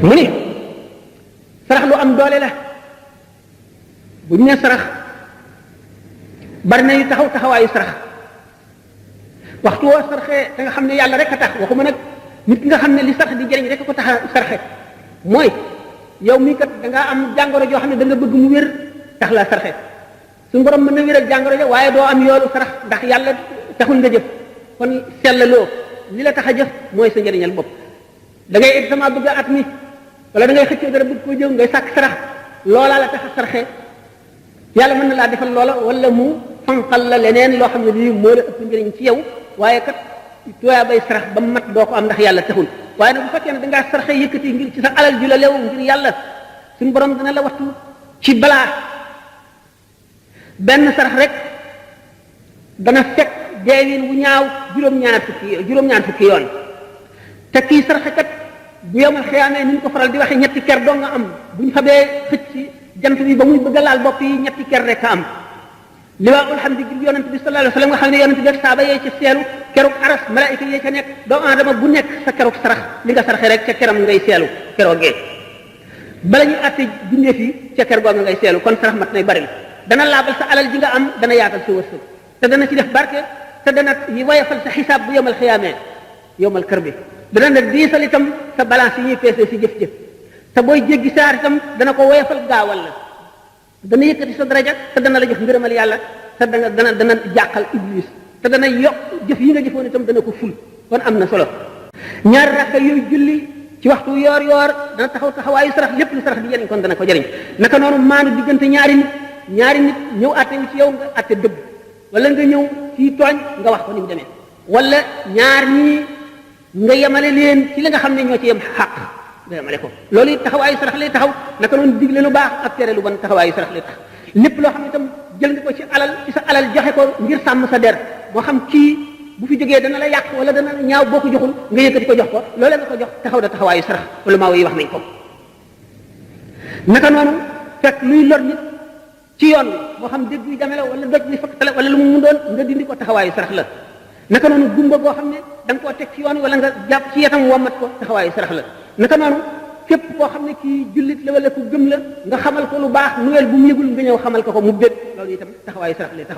mu ni sarax lu am doole la bu ñu ne sarax bari na yu taxawaayu sarax waxtu woo saraxee te nga xam ne yàlla rek a tax waxuma nag nit ki nga xam ne li sarax di jëriñ rek ko tax a saraxe mooy yow mii kat da ngaa am jàngoro joo xam ne da nga bëgg mu wér tax laa saraxe suñu borom mën na wéral jàngoro ja waaye doo am yoolu sarax ndax yàlla taxul nga jëf kon sellaloo li la tax a jëf mooy sa njëriñal bopp da ngay examen bëgg a at mi wala da ngay xëccoo dara bëgg koo jëw ngay sàkk sarax loolaa la tax a saraxe yàlla mën na laa defal loola wala mu fanqal la leneen loo xam ne lii moo la ëpp njëriñ ci yow waaye kat tuyaa bay sarax ba mat doo ko am ndax yàlla taxul waaye nag bu fekkee ne dangaa saraxe yëkkati ngir ci sa alal ju la lew ngir yàlla suñu borom dana la wattu ci balaa benn sarax rek dana fekk deewin wu ñaaw juróom-ñaar fukki yoon te kii saraxe kat bu yomal xiyaamee ni ñu ko faral di waxee ñetti ker doo nga am bu ñu xamee xëcc ci jant bi ba muy bëgg a laal bopp yi ñetti ker rek a am liwaa'ul hamdi gi yonent bi sallallahu alayhi wa sallam nga xam ne yonent bi saaba yee ca seelu keroog aras malaayika yee ca nekk doomu aadama bu nekk sa keroog sarax li nga saraxe rek ca keram ngay seelu keroogee bala ñu àtte bindee fii ca ker googa ngay seelu kon sarax mat nay bari dana laabal sa alal ji nga am dana yaatal sa wërsëg te dana ci def barke te dana woyofal sa xisaab bu yomal xiyaamee yomal kër bi dana nag diisal itam sa balance yi ñuy peese si jëf-jëf te booy jéggi saar itam dana ko woyofal gaawal la dana yëkkati sa daraja te dana la jox ngërëmal yàlla te dana jàqal iblis te dana yokk jëf yi nga jëfoon itam dana ko ful kon am na solo ñaari rakka yooyu julli ci waxtu yoor dana taxawaayu sarax lépp lu sarax di jëriñ kon dana ko jëriñ naka noonu maanu diggante ñaari nit ñëw àtte wu ci yow nga àtte dëgg wala nga ñëw fii tooñ nga wax ko ni mu demee wala ñaar ñii nga yemale leen ci li nga xam ne ñoo ci yem xaq nga yemale ko loolu it taxawaayu sarax lay taxaw naka noonu digle lu baax ak tere lu bon taxawaayu sarax lay tax lépp loo xam ne itam jël nga ko ci sa alal joxe ko ngir sàmm sa der moo xam kii bu fi jógee dana la yàq wala dana la ñaaw boo ko joxul nga yëkkati ko jox ko loolee nga ko jox taxaw da taxawaayu sarax wala maa yi wax nañ ko naka noonu fekk luy lor nit ci yoon wi moo xam dégg yu jame la wala doj bi fakkatale wala lu mu mun doon nga dindi ko taxawaayu sarax la naka noonu gumba boo xam ne da nga koo teg ci yoon wi wala nga jàpp ci yetam wommat ko taxawaayu sarax la naka noonu képp koo xam ne kii jullit la wala ku gëm la nga xamal ko lu baax nuwel bu mu yëgul nga ñëw xamal ko mu bég loolu itam taxawaayu sarax lay taxaw